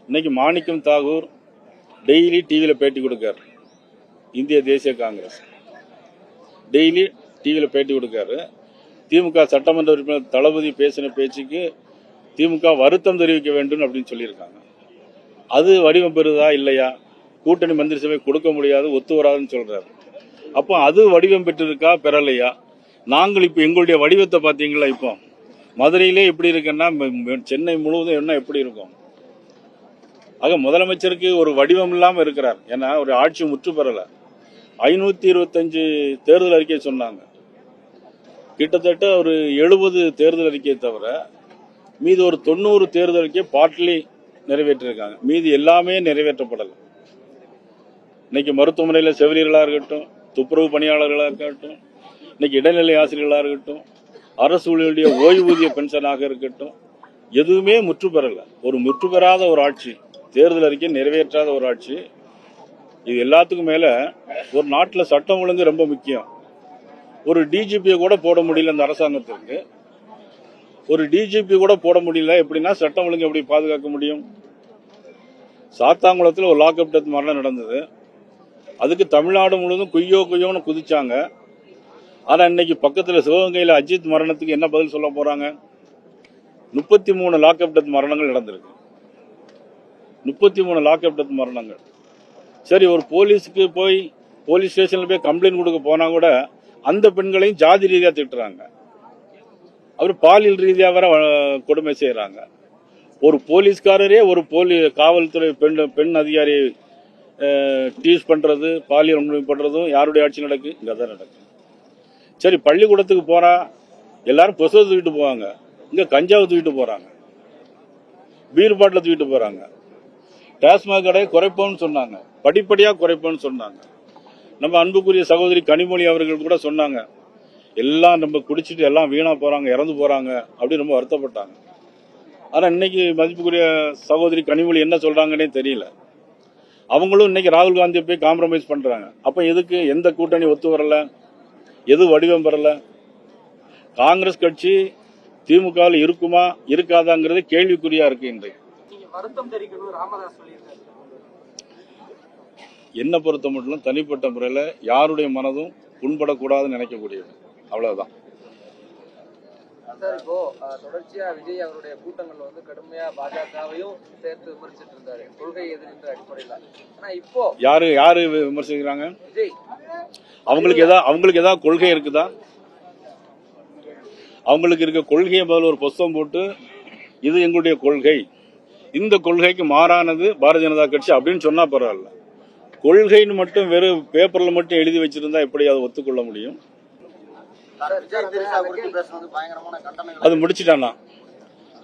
இன்னைக்கு மாணிக்கம் தாகூர் டெய்லி டிவியில் பேட்டி கொடுக்காரு. இந்திய தேசிய காங்கிரஸ் டெய்லி டிவியில் பேட்டி கொடுக்காரு. திமுக சட்டமன்ற உறுப்பினர் தளபதி பேசின பேச்சுக்கு திமுக வருத்தம் தெரிவிக்க வேண்டும் அப்படின்னு சொல்லியிருக்காங்க. அது வடிவம் பெறுதா இல்லையா? கூட்டணி மந்திரி சபை கொடுக்க முடியாது, ஒத்து வராதுன்னு சொல்றாரு. அப்போ அது வடிவம் பெற்றிருக்கா பெறலையா? நாங்கள் இப்போ எங்களுடைய வடிவத்தை பார்த்தீங்களா? இப்போ மதுரையிலே எப்படி இருக்குன்னா சென்னை முழுவதும் என்ன எப்படி இருக்கும்? ஆக முதலமைச்சருக்கு ஒரு வடிவம் இல்லாமல் இருக்கிறார். ஏன்னா ஒரு ஆட்சி முற்று பெறல. 525 தேர்தல் அறிக்கை சொன்னாங்க. கிட்டத்தட்ட ஒரு 70 தேர்தல் அறிக்கையை தவிர மீது ஒரு 90 தேர்தல் அறிக்கை பாட்டிலி நிறைவேற்றிருக்காங்க. மீதி எல்லாமே நிறைவேற்றப்படலை. இன்னைக்கு மருத்துவமனையில் செவிலியர்களாக இருக்கட்டும், துப்புரவு பணியாளர்களாக இருக்கட்டும், இன்னைக்கு இடைநிலை ஆசிரியர்களாக இருக்கட்டும், அரசு ஊழியருடைய ஓய்வூதிய பென்ஷனாக இருக்கட்டும், எதுவுமே முற்று பெறல. ஒரு முற்று பெறாத ஒரு ஆட்சி, தேர்தல் அறிக்கை நிறைவேற்றாத ஒரு ஆட்சி. இது எல்லாத்துக்கும் மேல ஒரு நாட்டில் சட்டம் ஒழுங்கு ரொம்ப முக்கியம். ஒரு டிஜிபியை கூட போட முடியல இந்த அரசாங்கத்திற்கு. ஒரு டிஜிபி கூட போட முடியல. எப்படின்னா சட்டம் ஒழுங்கு எப்படி பாதுகாக்க முடியும்? சாத்தாங்குளத்தில் ஒரு லாக்அப் டெத் மரணம் நடந்தது. அதுக்கு தமிழ்நாடு முழுவதும் குய்யோன்னு குதிச்சாங்க. ஆனா இன்னைக்கு பக்கத்தில் சிவகங்கையில் அஜித் மரணத்துக்கு என்ன பதில் சொல்ல போறாங்க? 33 லாக்அப் டெத் மரணங்கள் நடந்திருக்கு. 33 லாக்அப் டெத் மரணங்கள். சரி, ஒரு போலீஸுக்கு போய் போலீஸ் ஸ்டேஷன்ல போய் கம்ப்ளைண்ட் கொடுக்க போனா கூட அந்த பெண்களையும் ஜாதி ரீதியா திட்டுறாங்க. அப்புறம் பாலியல் ரீதியா வர கொடுமை செய்யறாங்க. ஒரு போலீஸ்காரரே ஒரு காவல்துறை பெண் அதிகாரியை டீஸ் பண்றது, பாலியல் வன்முறை பண்றதும் யாருடைய ஆட்சி நடக்கு? இங்கதான் நடக்கு. சரி, பள்ளிக்கூடத்துக்கு போறா எல்லாரும் புசவை தூக்கிட்டு போவாங்க. இங்க கஞ்சாவை தூக்கிட்டு போறாங்க, பீர் பாட்டில தூக்கிட்டு போறாங்க. டாஸ்மாக் கடையை குறைப்போம்னு சொன்னாங்க, படிப்படியா குறைப்போம்னு சொன்னாங்க. நம்ம அன்புக்குரிய சகோதரி கனிமொழி அவர்கள் கூட சொன்னாங்க, எல்லாம் நம்ம குடிச்சிட்டு எல்லாம் வீணா போறாங்க, இறந்து போறாங்க அப்படின்னு ரொம்ப வருத்தப்பட்டாங்க. ஆனா இன்னைக்கு மதிப்புக்குரிய சகோதரி கனிமொழி என்ன சொல்றாங்கன்னே தெரியல. அவங்களும் இன்னைக்கு ராகுல் காந்தியை போய் காம்ப்ரமைஸ் பண்றாங்க. அப்ப எதுக்கு? எந்த கூட்டணி ஒத்து வரல? எது வடிவம் பெறல? காங்கிரஸ் கட்சி திமுகவில் இருக்குமா இருக்காதாங்கிறது கேள்விக்குறியா இருக்கு. இன்றைக்கு என்ன பொறுத்த மட்டும் தனிப்பட்ட முறையில் யாருடைய மனதும் புண்படக்கூடாதுன்னு நினைக்கக்கூடியது, அவ்வளவுதான். சார், இப்போ தொடர்ச்சியா விஜய் அவருடைய கூட்டங்கள்ல வந்து கடுமையா பாஜகவையும் சேர்த்து விமர்சிட்டு இருந்தாரு, கொள்கை எதிர்ன்ற அடிப்படையில. ஆனா இப்போ யாரு விமர்சிக்கிறாங்க? விஜய். அவங்களுக்கு ஏதாவது கொள்கை இருக்குதா? அவங்களுக்கு இருக்க கொள்கையை பதில் ஒரு புஸ்தகம் போட்டு இது எங்களுடைய கொள்கை, இந்த கொள்கைக்கு மாறானது பாரதிய ஜனதா கட்சி அப்படின்னு சொன்னா பரவாயில்ல. கொள்கைன்னு மட்டும் வெறும் பேப்பர்ல மட்டும் எழுதி வச்சிருந்தா எப்படி அதை ஒத்துக்கொள்ள முடியும்? அது முடிச்சுட்டானா?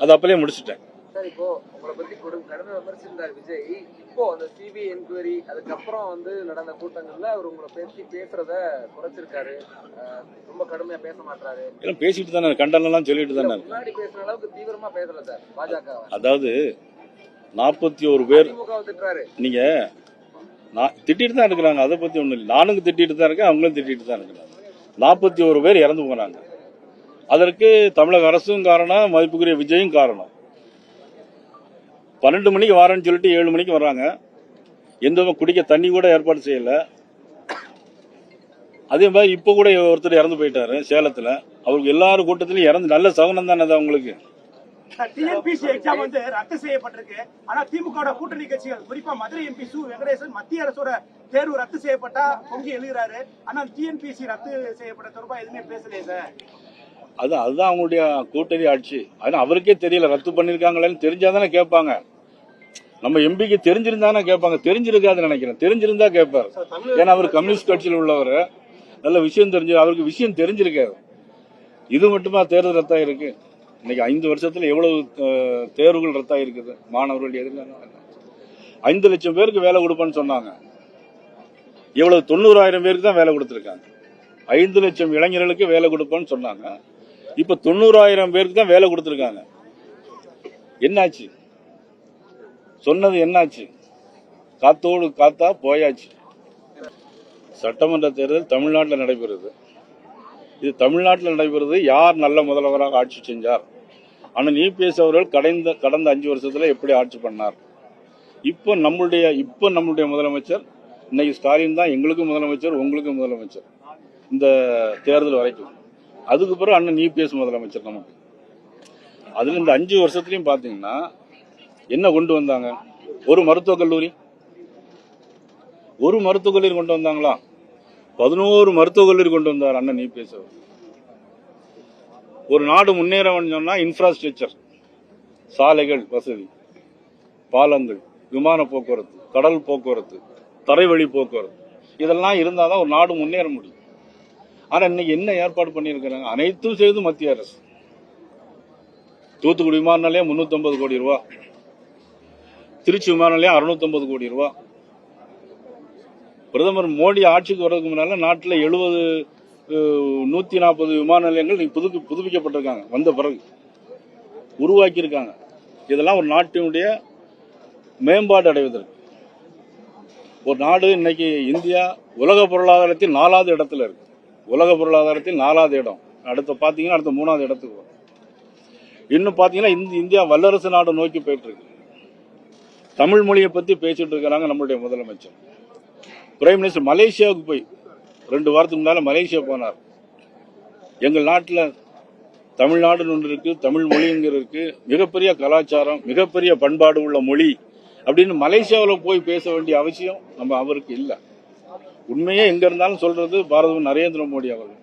அது அப்பலே முடிச்சுட்டேன். சார், இப்போ உங்களை பத்தி கடுமையா விமர்சித்தார் விஜய். இப்போ அந்த சிபிஐ என்கொயரி அதுக்கப்புறம் வந்து நடந்த கூட்டங்கள்ல அவர் உங்களை பத்தி பேசுறத குறைச்சிருக்காரு, ரொம்ப கடுமையா பேச மாட்டாரு. பேசிட்டு தானே, கண்டனம் சொல்லிட்டு தானே. முன்னாடி பேசுற அளவுக்கு தீவிரமா பேசல சார் பாஜக. அதாவது 41 பேர் திட்டுறாரு. நீங்க திட்டிட்டு தான் இருக்கிறாங்க, அதை பத்தி ஒண்ணும் இல்லை. நானும் திட்டிட்டு தான் இருக்கேன், அவங்களும் திட்டிட்டு தான் இருக்கிறாங்க. 41 பேர் இறந்து போனாங்க. அதற்கு தமிழக அரசும் காரணம், மதிப்புக்குரிய விஜயும் காரணம். 12 மணிக்கு வரேன்னு சொல்லிட்டு 7 மணிக்கு வர்றாங்க. எந்த குடிக்க தண்ணி கூட ஏற்பாடு செய்யல. அதே மாதிரி இப்ப கூட ஒருத்தர் இறந்து போயிட்டாரு சேலத்துல. அவருக்கு எல்லாரும் கூட்டத்திலும் இறந்து, நல்ல சகுனம் தானே அது அவங்களுக்கு. டிஎன்பிசி எக்ஸாம் வந்து ரத்து செய்யப்பட்டிருக்கு. ஆனா திமுக கூட்டணி கட்சிகள், குறிப்பா மதுரை எம்பி சு வெங்கடேசன், மத்திய அரசோட தேர்வு ரத்து செய்யப்பட்டா பொங்கி எழுதுறாரு. ஆனா டிஎன்பிசி ரத்து செய்யப்பட்ட தொடர்பா எதுவுமே பேசலையே சார். அதுதான் அவங்களுடைய கூட்டணி ஆட்சி. ஆனா அவருக்கே தெரியல ரத்து பண்ணிருக்காங்களேன்னு. தெரிஞ்சாதானே கேட்பாங்க. நம்ம எம்பிக்கு தெரிஞ்சிருந்தானே கேட்பாங்க. தெரிஞ்சிருக்காதுன்னு நினைக்கிறேன். தெரிஞ்சிருந்தா கேட்பாரு. ஏன்னா அவர் கம்யூனிஸ்ட் கட்சியில் உள்ளவர், நல்ல விஷயம் தெரிஞ்சு, அவருக்கு விஷயம் தெரிஞ்சிருக்காரு. இது மட்டுமா தேர்தல் ரத்தாயிருக்கு? இன்னைக்கு 5 வருஷத்துல எவ்வளவு தேர்வுகள் ரத்தாயிருக்குது. மாணவர்கள் எதிர்காலம் 5 லட்சம் பேருக்கு வேலை கொடுப்பேன்னு சொன்னாங்க. எவ்வளவு 90,000 பேருக்கு தான் வேலை கொடுத்திருக்காங்க. 5 லட்சம் இளைஞர்களுக்கு வேலை கொடுப்பேன்னு சொன்னாங்க. இப்ப 90,000 பேருக்கு தான் வேலை கொடுத்திருக்காங்க. என்னாச்சு? சொன்னது என்னாச்சு? காத்தோடு காத்தா போயாச்சு. சட்டமன்ற தேர்தல் தமிழ்நாட்டில் நடைபெறுது. இது தமிழ்நாட்டில் நடைபெறுது. யார் நல்ல முதல்வராக ஆட்சி செஞ்சார்? ஆனால் இபிஎஸ் அவர்கள் கடந்த 5 வருஷத்துல எப்படி ஆட்சி பண்ணார்? இப்போ நம்மளுடைய முதலமைச்சர் இன்னைக்கு ஸ்டாலின் தான் எங்களுக்கும் முதலமைச்சர், உங்களுக்கும் முதலமைச்சர் இந்த தேர்தல் வரைக்கும். அதுக்கு பிறகு அண்ணன் இபிஎஸ் முதலமைச்சர் நமக்கு. அதுல இந்த 5 வருஷத்துலயும் பாத்தீங்கன்னா என்ன கொண்டு வந்தாங்க? ஒரு மருத்துவக் கல்லூரி கொண்டு வந்தாங்களா? 11 மருத்துவக் கல்லூரி கொண்டு வந்தார் அண்ணன் இபிஎஸ். ஒரு நாடு முன்னேற சொன்னா இன்ஃப்ராஸ்ட்ரக்சர், சாலைகள் வசதி, பாலங்கள், விமான போக்குவரத்து, கடல் போக்குவரத்து, தரைவழி போக்குவரத்து, இதெல்லாம் இருந்தாதான் ஒரு நாடு முன்னேற முடியும். ஆனா இன்னைக்கு என்ன ஏற்பாடு பண்ணியிருக்கிறாங்க? அனைத்தும் செய்து மத்திய அரசு. தூத்துக்குடி விமான நிலையம் 350 கோடி ரூபா, திருச்சி விமான நிலையம் 650 கோடி ரூபா. பிரதமர் மோடி ஆட்சிக்கு வர்றதுக்கு முன்னால நாட்டில் 140 விமான நிலையங்கள் புதுப்பிக்கப்பட்டிருக்காங்க. வந்த பிறகு உருவாக்கி இருக்காங்க. இதெல்லாம் ஒரு நாட்டினுடைய மேம்பாடு அடைவதற்கு. ஒரு நாடு இன்னைக்கு இந்தியா உலக பொருளாதாரத்தில் 4வது இடத்துல இருக்கு. உலக பொருளாதாரத்தில் 4வது இடம். அடுத்த 3வது இடத்துக்கு வரும். இன்னும் பாத்தீங்கன்னா இந்தியா வல்லரசு நாடு நோக்கி போயிட்டு இருக்கு. தமிழ் மொழியை பத்தி பேசிட்டு இருக்கிறாங்க நம்மளுடைய முதலமைச்சர். பிரைம் மினிஸ்டர் மலேசியாவுக்கு போய் 2 வாரத்துக்கு முன்னால மலேசியா போனார். எங்கள் நாட்டில் தமிழ்நாடுன்னு ஒன்று இருக்கு, தமிழ் மொழிங்கிற இருக்கு, மிகப்பெரிய கலாச்சாரம், மிகப்பெரிய பண்பாடு உள்ள மொழி அப்படின்னு மலேசியாவில் போய் பேச வேண்டிய அவசியம் அவருக்கு இல்லை. உண்மையே எங்க இருந்தாலும் சொல்றது பாரத நரேந்திர மோடி அவர்கள்.